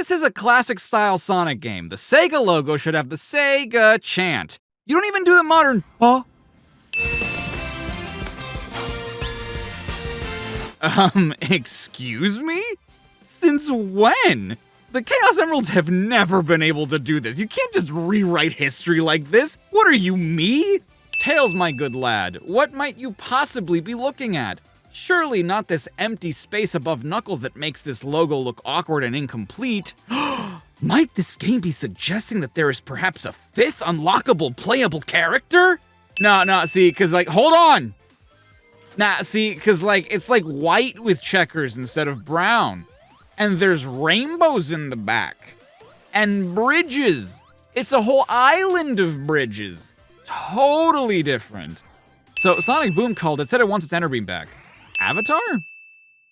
This is a classic-style Sonic game. The Sega logo should have the Sega chant. You don't even do the modern, huh? Excuse me? Since when? The Chaos Emeralds have never been able to do this. You can't just rewrite history like this. What are you, me? Tails, my good lad, what might you possibly be looking at? Surely not this empty space above Knuckles that makes this logo look awkward and incomplete. Might this game be suggesting that there is perhaps a fifth unlockable playable character? No, see, cause like, hold on. Cause like, it's like white with checkers instead of brown. And there's rainbows in the back. And bridges. It's a whole island of bridges. Totally different. So Sonic Boom called it, said it wants its Enter Beam back. Avatar?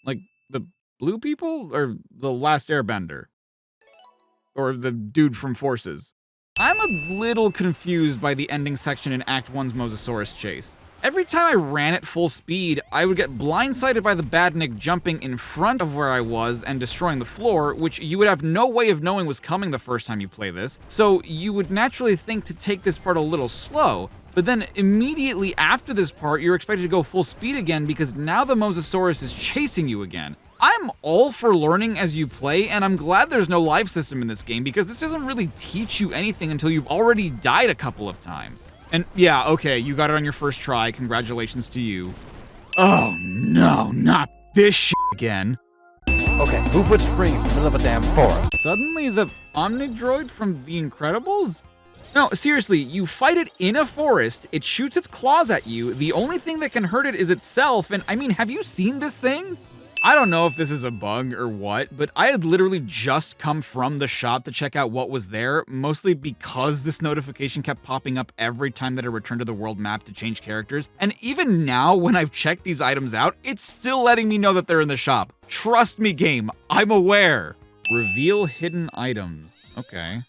Like the blue people? Or the Last Airbender? Or the dude from Forces? I'm a little confused by the ending section in Act 1's Mosasaurus chase. Every time I ran at full speed, I would get blindsided by the Badnik jumping in front of where I was and destroying the floor, which you would have no way of knowing was coming the first time you play this, so you would naturally think to take this part a little slow, but then immediately after this part, you're expected to go full speed again because now the Mosasaurus is chasing you again. I'm all for learning as you play, and I'm glad there's no life system in this game because this doesn't really teach you anything until you've already died a couple of times. And yeah, okay, you got it on your first try, congratulations to you. Oh no, not this shit again. Okay, who put springs in the middle of a damn forest? Suddenly the Omnidroid from The Incredibles? No, seriously, you fight it in a forest, it shoots its claws at you, the only thing that can hurt it is itself, and I mean, have you seen this thing? I don't know if this is a bug or what, but I had literally just come from the shop to check out what was there, mostly because this notification kept popping up every time that I returned to the world map to change characters, and even now, when I've checked these items out, it's still letting me know that they're in the shop. Trust me, game, I'm aware. Reveal hidden items. Okay.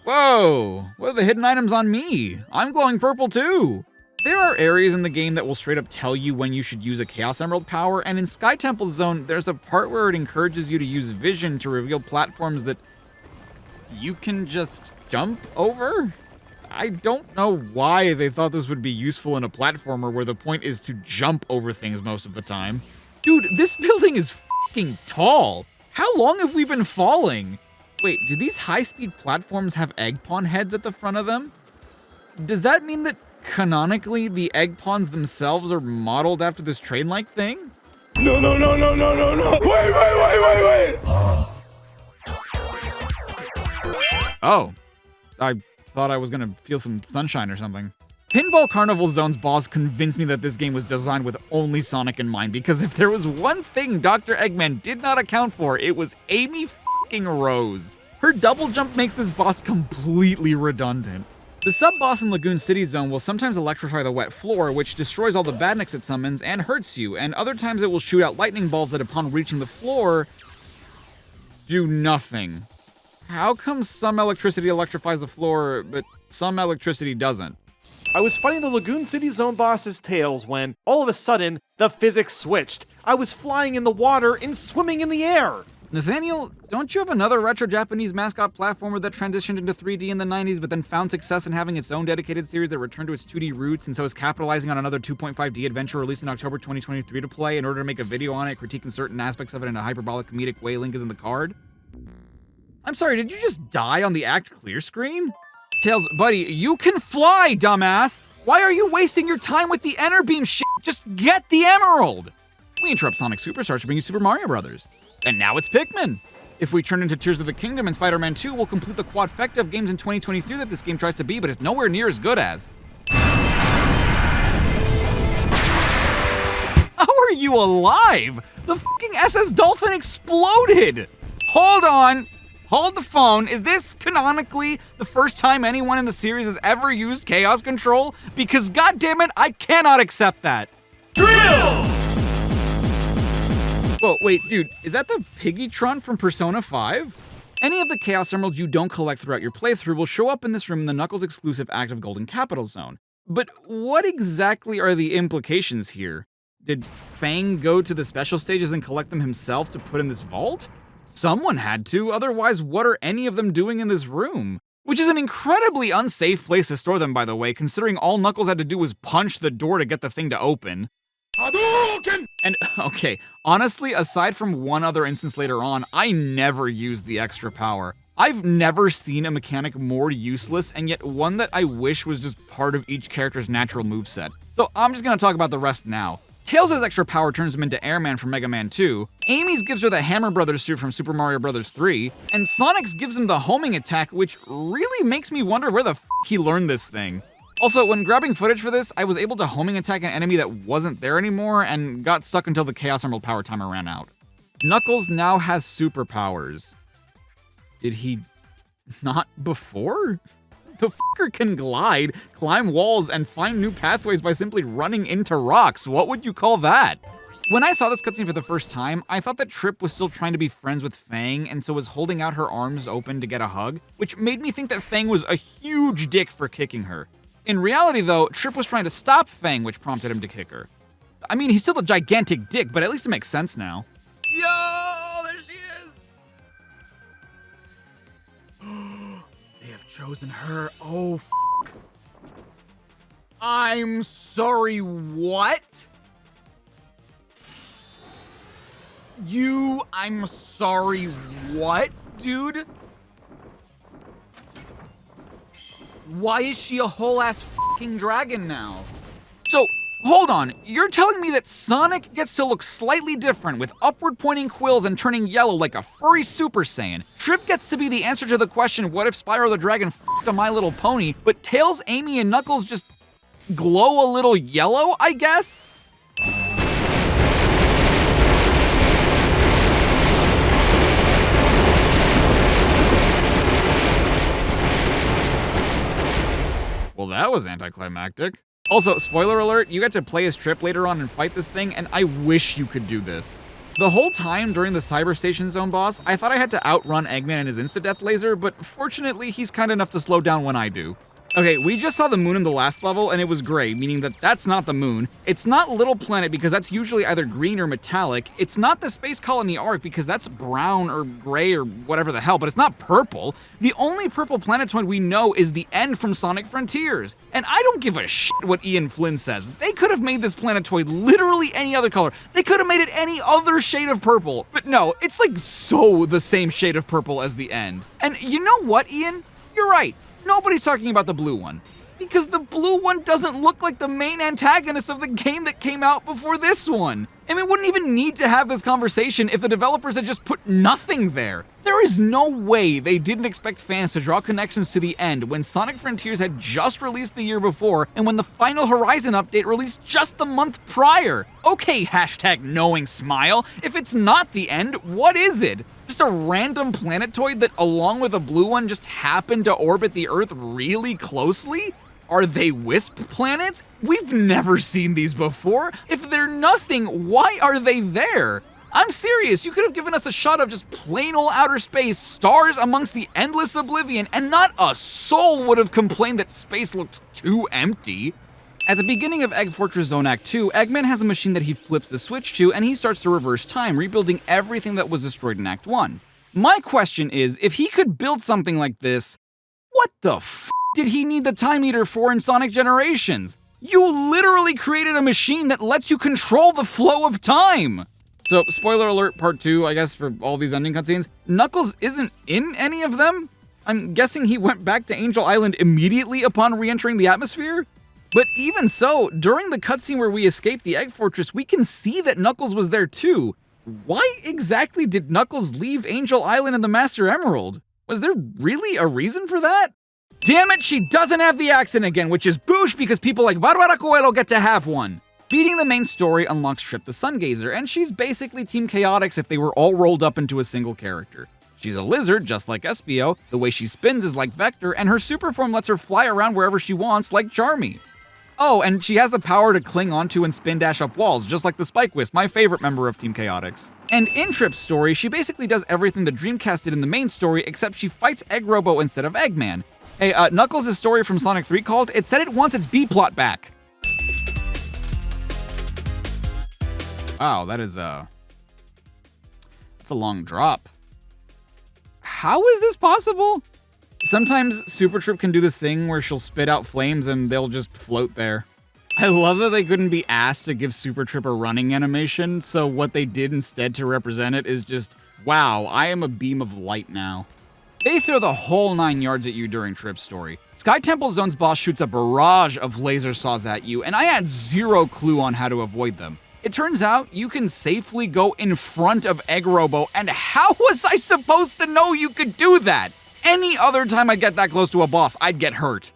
Whoa, what are the hidden items on me? I'm glowing purple too. There are areas in the game that will straight up tell you when you should use a Chaos Emerald power, and in Sky Temple Zone, there's a part where it encourages you to use vision to reveal platforms that you can just jump over? I don't know why they thought this would be useful in a platformer where the point is to jump over things most of the time. Dude, this building is fucking tall. How long have we been falling? Wait, do these high-speed platforms have egg pawn heads at the front of them? Does that mean that canonically, the egg pawns themselves are modeled after this train-like thing? No. Wait. Oh. I thought I was gonna feel some sunshine or something. Pinball Carnival Zone's boss convinced me that this game was designed with only Sonic in mind, because if there was one thing Dr. Eggman did not account for, it was Amy fucking Rose. Her double jump makes this boss completely redundant. The sub-boss in Lagoon City Zone will sometimes electrify the wet floor, which destroys all the badniks it summons and hurts you, and other times it will shoot out lightning bolts that upon reaching the floor, do nothing. How come some electricity electrifies the floor, but some electricity doesn't? I was fighting the Lagoon City Zone boss's tails when, all of a sudden, the physics switched. I was flying in the water and swimming in the air. Nathaniel, don't you have another retro Japanese mascot platformer that transitioned into 3D in the 90s but then found success in having its own dedicated series that returned to its 2D roots and so is capitalizing on another 2.5D adventure released in October 2023 to play in order to make a video on it, critiquing certain aspects of it in a hyperbolic comedic way? Link is in the card. I'm sorry, did you just die on the act clear screen? Tails, buddy, you can fly, dumbass! Why are you wasting your time with the Enter Beam shit? Just get the emerald! We interrupt Sonic Superstars to bring you Super Mario Brothers. And now it's Pikmin! If we turn into Tears of the Kingdom and Spider-Man 2, we'll complete the quadfecta of games in 2023 that this game tries to be, but is nowhere near as good as. How are you alive? The fucking SS Dolphin exploded! Hold on! Hold the phone. Is this canonically the first time anyone in the series has ever used Chaos Control? Because goddammit, I cannot accept that. Drill! Whoa, wait, dude, is that the Piggytron from Persona 5? Any of the Chaos Emeralds you don't collect throughout your playthrough will show up in this room in the Knuckles exclusive Active Golden Capital Zone. But what exactly are the implications here? Did Fang go to the special stages and collect them himself to put in this vault? Someone had to, otherwise what are any of them doing in this room? Which is an incredibly unsafe place to store them, by the way, considering all Knuckles had to do was punch the door to get the thing to open. And, okay, honestly, aside from one other instance later on, I never used the extra power. I've never seen a mechanic more useless, and yet one that I wish was just part of each character's natural moveset. So I'm just gonna talk about the rest now. Tails' extra power turns him into Airman from Mega Man 2, Amy's gives her the Hammer Brothers suit from Super Mario Bros. 3, and Sonic's gives him the homing attack, which really makes me wonder where the f he learned this thing. Also, when grabbing footage for this, I was able to homing attack an enemy that wasn't there anymore and got stuck until the Chaos Emerald power timer ran out. Knuckles now has superpowers. Did he not before? The fucker can glide, climb walls, and find new pathways by simply running into rocks. What would you call that? When I saw this cutscene for the first time, I thought that Trip was still trying to be friends with Fang and so was holding out her arms open to get a hug, which made me think that Fang was a huge dick for kicking her. In reality though, Trip was trying to stop Fang, which prompted him to kick her. I mean, he's still a gigantic dick, but at least it makes sense now. Yo, there she is! They have chosen her. Oh, f***. I'm sorry, what? I'm sorry, what, dude? Why is she a whole ass fucking dragon now? So, hold on, you're telling me that Sonic gets to look slightly different with upward pointing quills and turning yellow like a furry Super Saiyan. Trip gets to be the answer to the question, what if Spyro the Dragon f***ed a My Little Pony, but Tails, Amy, and Knuckles just glow a little yellow, I guess? Well, that was anticlimactic. Also, spoiler alert, you get to play as Trip later on and fight this thing, and I wish you could do this. The whole time during the Cyber Station Zone boss, I thought I had to outrun Eggman and his Insta-Death laser, but fortunately, he's kind enough to slow down when I do. Okay, we just saw the moon in the last level, and it was gray, meaning that that's not the moon. It's not Little Planet, because that's usually either green or metallic. It's not the Space Colony Arc, because that's brown or gray or whatever the hell, but it's not purple. The only purple planetoid we know is the End from Sonic Frontiers. And I don't give a shit what Ian Flynn says. They could have made this planetoid literally any other color. They could have made it any other shade of purple. But no, it's like so the same shade of purple as the End. And you know what, Ian? You're right. Nobody's talking about the blue one. Because the blue one doesn't look like the main antagonist of the game that came out before this one. And we wouldn't even need to have this conversation if the developers had just put nothing there. There is no way they didn't expect fans to draw connections to the End when Sonic Frontiers had just released the year before and when the Final Horizon update released just the month prior. Okay, hashtag knowing smile. If it's not the End, what is it? Just a random planetoid that, along with a blue one, just happened to orbit the Earth really closely? Are they Wisp planets? We've never seen these before. If they're nothing, why are they there? I'm serious, you could have given us a shot of just plain old outer space, stars amongst the endless oblivion, and not a soul would have complained that space looked too empty. At the beginning of Egg Fortress Zone Act 2, Eggman has a machine that he flips the switch to, and he starts to reverse time, rebuilding everything that was destroyed in Act 1. My question is, if he could build something like this, what the f*** did he need the Time Eater for in Sonic Generations? You literally created a machine that lets you control the flow of time! So, spoiler alert part 2, I guess, for all these ending cutscenes, Knuckles isn't in any of them? I'm guessing he went back to Angel Island immediately upon re-entering the atmosphere? But even so, during the cutscene where we escape the Egg Fortress, we can see that Knuckles was there too. Why exactly did Knuckles leave Angel Island and the Master Emerald? Was there really a reason for that? Damn it, she doesn't have the accent again, which is boosh because people like Barbara Coelho get to have one. Beating the main story unlocks Trip the Sungazer, and she's basically Team Chaotix if they were all rolled up into a single character. She's a lizard, just like Espio, the way she spins is like Vector, and her super form lets her fly around wherever she wants, like Charmy. Oh, and she has the power to cling onto and spin dash up walls, just like the Spike Wisp, my favorite member of Team Chaotix. And in Trip's story, she basically does everything the Dreamcast did in the main story, except she fights Egg Robo instead of Eggman. Hey, Knuckles' story from Sonic 3 called, it said it wants its B-plot back. Wow, that's a long drop. How is this possible? Sometimes Super Trip can do this thing where she'll spit out flames and they'll just float there. I love that they couldn't be asked to give Super Trip a running animation, so what they did instead to represent it is just, wow, I am a beam of light now. They throw the whole 9 yards at you during Trip's story. Sky Temple Zone's boss shoots a barrage of laser saws at you, and I had zero clue on how to avoid them. It turns out you can safely go in front of Egg Robo, and how was I supposed to know you could do that? Any other time I'd get that close to a boss, I'd get hurt.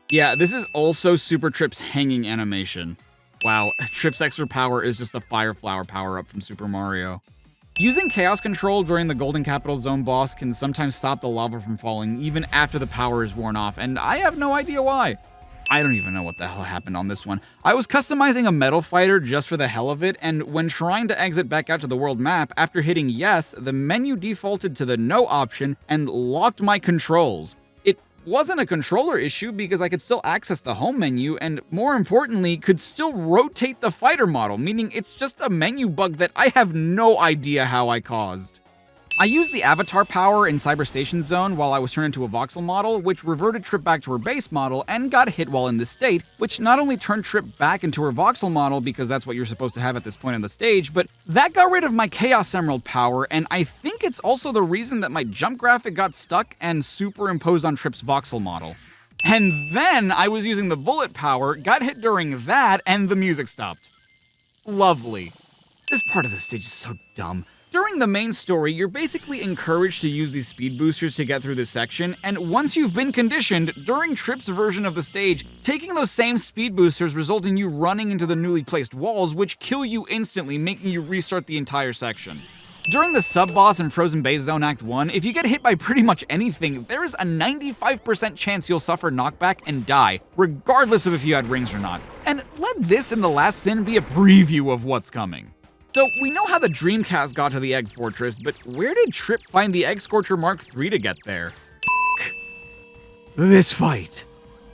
Yeah, this is also Super Trip's hanging animation. Wow, Trip's extra power is just the Fire Flower power-up from Super Mario. Using Chaos Control during the Golden Capital Zone boss can sometimes stop the lava from falling even after the power is worn off, and I have no idea why. I don't even know what the hell happened on this one. I was customizing a metal fighter just for the hell of it, and when trying to exit back out to the world map, after hitting yes, the menu defaulted to the no option and locked my controls. It wasn't a controller issue because I could still access the home menu and, more importantly, could still rotate the fighter model, meaning it's just a menu bug that I have no idea how I caused. I used the avatar power in Cyber Station Zone while I was turned into a voxel model, which reverted Trip back to her base model and got hit while in this state, which not only turned Trip back into her voxel model because that's what you're supposed to have at this point in the stage, but that got rid of my Chaos Emerald power, and I think it's also the reason that my jump graphic got stuck and superimposed on Trip's voxel model. And then I was using the bullet power, got hit during that, and the music stopped. Lovely. This part of the stage is so dumb. During the main story, you're basically encouraged to use these speed boosters to get through this section, and once you've been conditioned, during Trip's version of the stage, taking those same speed boosters result in you running into the newly placed walls, which kill you instantly, making you restart the entire section. During the sub-boss in Frozen Base Zone Act 1, if you get hit by pretty much anything, there is a 95% chance you'll suffer knockback and die, regardless of if you had rings or not. And let this and The Last Sin be a preview of what's coming. So, we know how the Dreamcast got to the Egg Fortress, but where did Trip find the Egg Scorcher Mark III to get there? This fight.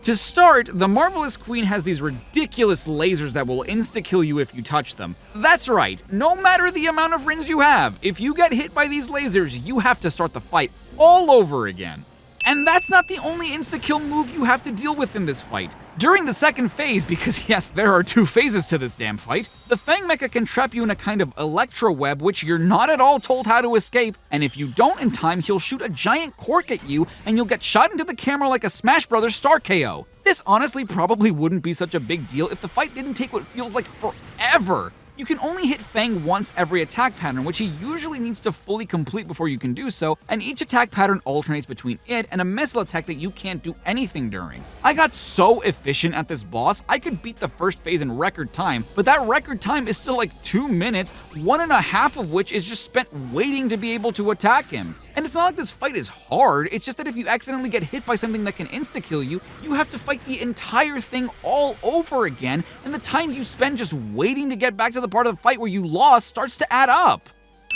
To start, the Marvelous Queen has these ridiculous lasers that will insta-kill you if you touch them. That's right, no matter the amount of rings you have, if you get hit by these lasers, you have to start the fight all over again. And that's not the only insta-kill move you have to deal with in this fight. During the second phase, because yes, there are 2 phases to this damn fight, the Fang Mecha can trap you in a kind of electro web which you're not at all told how to escape, and if you don't in time, he'll shoot a giant cork at you and you'll get shot into the camera like a Smash Bros. Star KO. This honestly probably wouldn't be such a big deal if the fight didn't take what feels like forever. You can only hit Fang once every attack pattern, which he usually needs to fully complete before you can do so, and each attack pattern alternates between it and a missile attack that you can't do anything during. I got so efficient at this boss, I could beat the first phase in record time, but that record time is still like 2 minutes, 1.5 of which is just spent waiting to be able to attack him. And it's not like this fight is hard, it's just that if you accidentally get hit by something that can insta-kill you, you have to fight the entire thing all over again, and the time you spend just waiting to get back to the part of the fight where you lost starts to add up.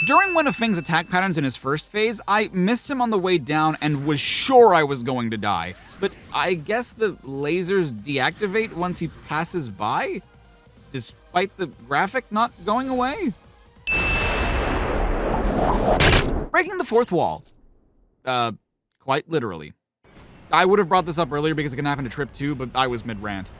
During one of Fang's attack patterns in his first phase, I missed him on the way down and was sure I was going to die. But I guess the lasers deactivate once he passes by? Despite the graphic not going away? Breaking the fourth wall. Quite literally. I would have brought this up earlier because it can happen to Trip too, but I was mid-rant.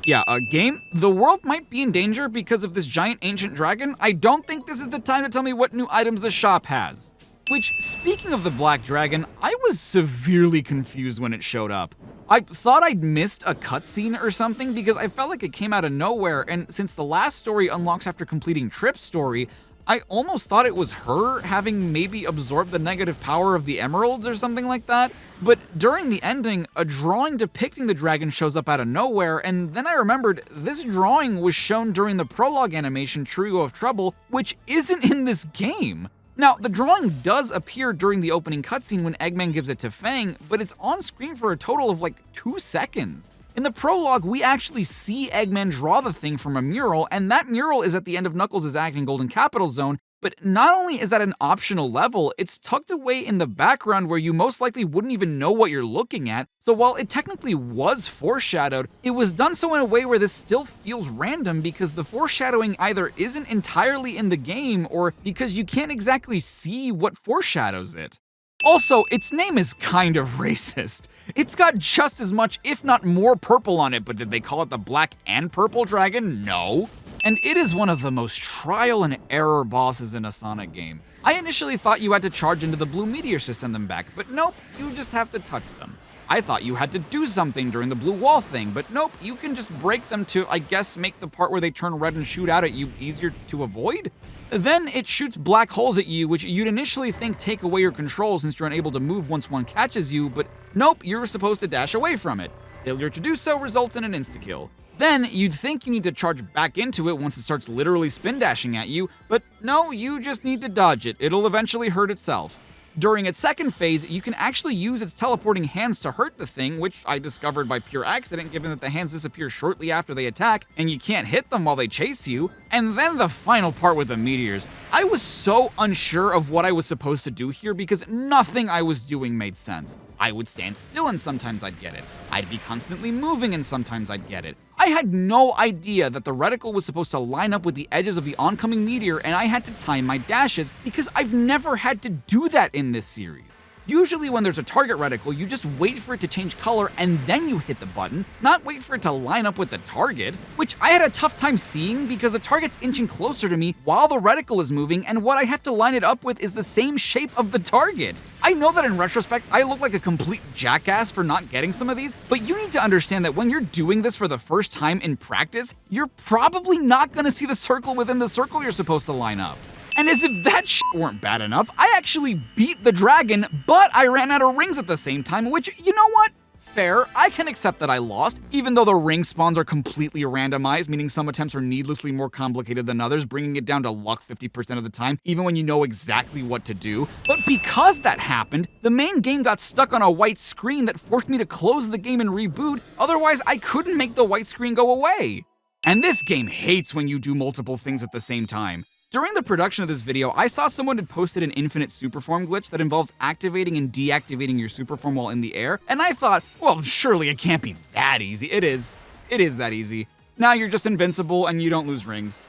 Yeah, game, the world might be in danger because of this giant ancient dragon. I don't think this is the time to tell me what new items the shop has. Which, speaking of the Black Dragon, I was severely confused when it showed up. I thought I'd missed a cutscene or something because I felt like it came out of nowhere, and since the last story unlocks after completing Trip's story, I almost thought it was her having maybe absorbed the negative power of the emeralds or something like that. But during the ending, a drawing depicting the dragon shows up out of nowhere, and then I remembered this drawing was shown during the prologue animation Trio of Trouble, which isn't in this game. Now, the drawing does appear during the opening cutscene when Eggman gives it to Fang, but it's on screen for a total of like 2 seconds. In the prologue, we actually see Eggman draw the thing from a mural, and that mural is at the end of Knuckles' act in Golden Capital Zone, but not only is that an optional level, it's tucked away in the background where you most likely wouldn't even know what you're looking at, so while it technically was foreshadowed, it was done so in a way where this still feels random because the foreshadowing either isn't entirely in the game or because you can't exactly see what foreshadows it. Also, its name is kind of racist. It's got just as much, if not more, purple on it, but did they call it the Black and Purple Dragon? No. And it is one of the most trial and error bosses in a Sonic game. I initially thought you had to charge into the blue meteors to send them back, but nope, you just have to touch them. I thought you had to do something during the blue wall thing, but nope, you can just break them to, I guess, make the part where they turn red and shoot out at you easier to avoid? Then it shoots black holes at you, which you'd initially think take away your control since you're unable to move once one catches you, but nope, you're supposed to dash away from it. Failure to do so results in an insta-kill. Then you'd think you need to charge back into it once it starts literally spin dashing at you, but no, you just need to dodge it. It'll eventually hurt itself. During its second phase, you can actually use its teleporting hands to hurt the thing, which I discovered by pure accident given that the hands disappear shortly after they attack, and you can't hit them while they chase you. And then the final part with the meteors. I was so unsure of what I was supposed to do here because nothing I was doing made sense. I would stand still and sometimes I'd get it. I'd be constantly moving and sometimes I'd get it. I had no idea that the reticle was supposed to line up with the edges of the oncoming meteor, and I had to time my dashes because I've never had to do that in this series. Usually when there's a target reticle, you just wait for it to change color and then you hit the button, not wait for it to line up with the target, which I had a tough time seeing because the target's inching closer to me while the reticle is moving, and what I have to line it up with is the same shape of the target. I know that in retrospect, I look like a complete jackass for not getting some of these, but you need to understand that when you're doing this for the first time in practice, you're probably not going to see the circle within the circle you're supposed to line up. And as if that shit weren't bad enough, I actually beat the dragon, but I ran out of rings at the same time, which, you know what? Fair, I can accept that I lost, even though the ring spawns are completely randomized, meaning some attempts are needlessly more complicated than others, bringing it down to luck 50% of the time, even when you know exactly what to do. But because that happened, the main game got stuck on a white screen that forced me to close the game and reboot, otherwise I couldn't make the white screen go away. And this game hates when you do multiple things at the same time. During the production of this video, I saw someone had posted an infinite superform glitch that involves activating and deactivating your superform while in the air, and I thought, well, surely it can't be that easy. It is. It is that easy. Now you're just invincible and you don't lose rings.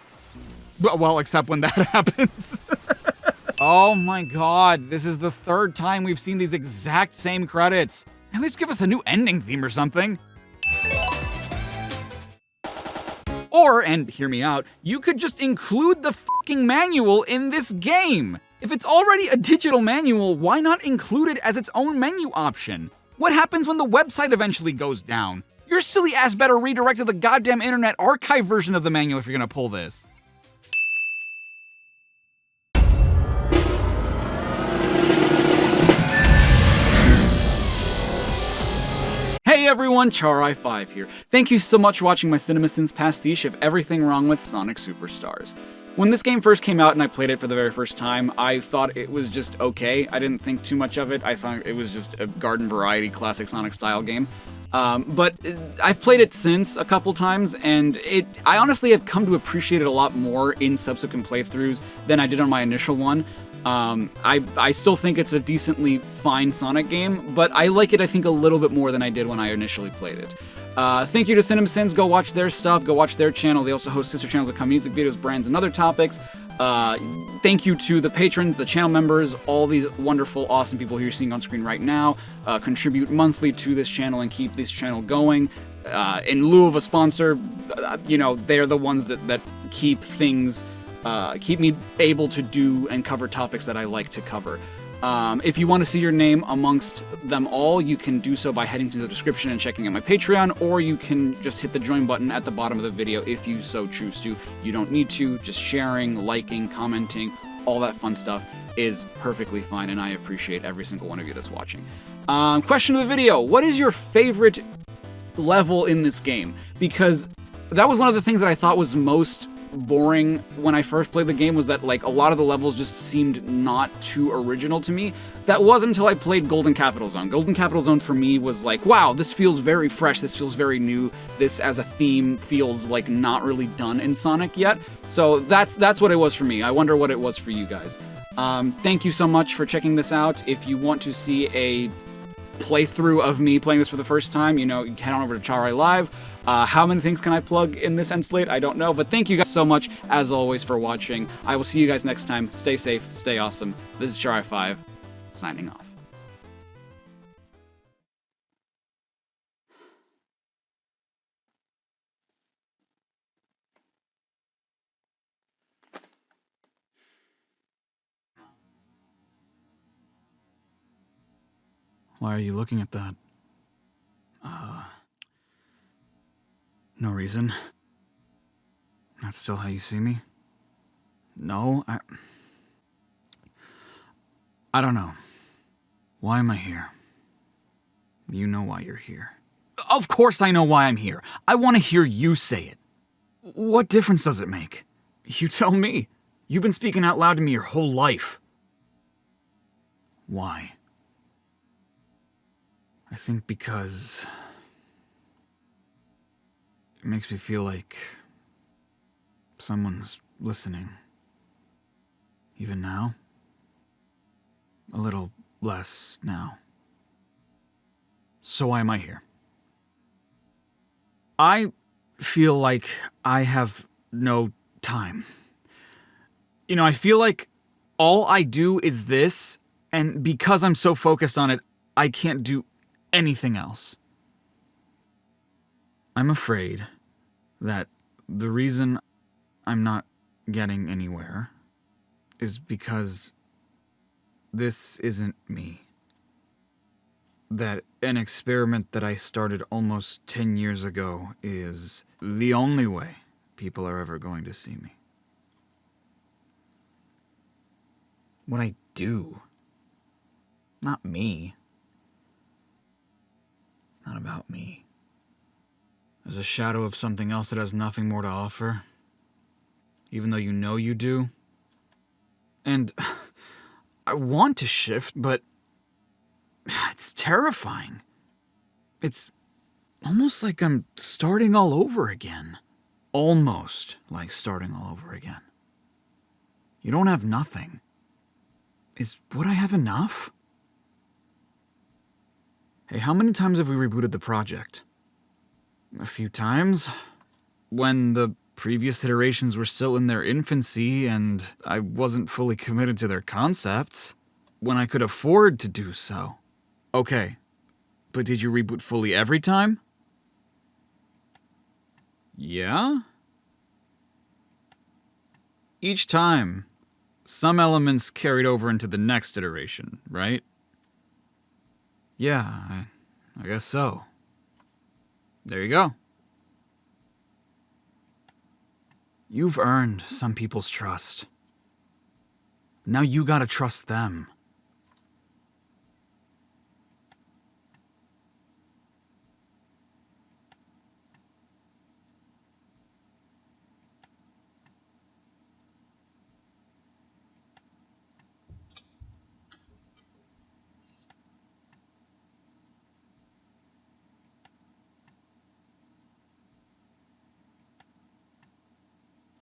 Well, except when that happens. Oh my god, this is the third time we've seen these exact same credits. At least give us a new ending theme or something. Or, and hear me out, you could just include the fucking manual in this game. If it's already a digital manual, why not include it as its own menu option? What happens when the website eventually goes down? Your silly ass better redirect to the goddamn Internet Archive version of the manual if you're gonna pull this. Hey everyone, Charai5 here. Thank you so much for watching my CinemaSins pastiche of Everything Wrong with Sonic Superstars. When this game first came out and I played it for the very first time, I thought it was just okay. I didn't think too much of it. I thought it was just a garden variety classic Sonic style game. But I've played it since a couple times, and I honestly have come to appreciate it a lot more in subsequent playthroughs than I did on my initial one. I still think it's a decently fine Sonic game, but I like it, I think, a little bit more than I did when I initially played it. Thank you to CinemaSins. Go watch their stuff. Go watch their channel. They also host sister channels that cover music videos, brands, and other topics. Thank you to the patrons, the channel members, all these wonderful, awesome people who you're seeing on screen right now. Contribute monthly to this channel and keep this channel going. In lieu of a sponsor, you know, they're the ones that keep things... keep me able to do and cover topics that I like to cover. If you want to see your name amongst them all, you can do so by heading to the description and checking out my Patreon, or you can just hit the join button at the bottom of the video if you so choose to. You don't need to. Just sharing, liking, commenting, all that fun stuff is perfectly fine, and I appreciate every single one of you that's watching. Question of the video: what is your favorite level in this game? Because that was one of the things that I thought was most boring when I first played the game, was that like a lot of the levels just seemed not too original to me. That wasn't until I played Golden Capital Zone. Golden Capital Zone for me was like, wow, this feels very fresh, this feels very new, this as a theme feels like not really done in Sonic yet. So that's what it was for me. I wonder what it was for you guys. Thank you so much for checking this out. If you want to see a playthrough of me playing this for the first time, you know, you can head on over to Charai Live. How many things can I plug in this end slate? I don't know, but thank you guys so much, as always, for watching. I will see you guys next time. Stay safe, stay awesome. This is Charai5, signing off. Why are you looking at that? No reason. That's still how you see me? No, I don't know. Why am I here? You know why you're here. Of course I know why I'm here. I want to hear you say it. What difference does it make? You tell me. You've been speaking out loud to me your whole life. Why? I think because it makes me feel like someone's listening. Even now? A little less now. So why am I here? I feel like I have no time. You know, I feel like all I do is this, and because I'm so focused on it, I can't do anything else. I'm afraid that the reason I'm not getting anywhere is because this isn't me. That an experiment that I started almost 10 years ago is the only way people are ever going to see me. What I do. Not me. It's not about me. There's a shadow of something else that has nothing more to offer, even though you know you do. And I want to shift, but it's terrifying. It's almost like I'm starting all over again. Almost like starting all over again. You don't have nothing. Would I have enough? Hey, how many times have we rebooted the project? A few times. When the previous iterations were still in their infancy and I wasn't fully committed to their concepts. When I could afford to do so. Okay, but did you reboot fully every time? Yeah? Each time, some elements carried over into the next iteration, right? Yeah, I guess so. There you go. You've earned some people's trust. Now you gotta trust them.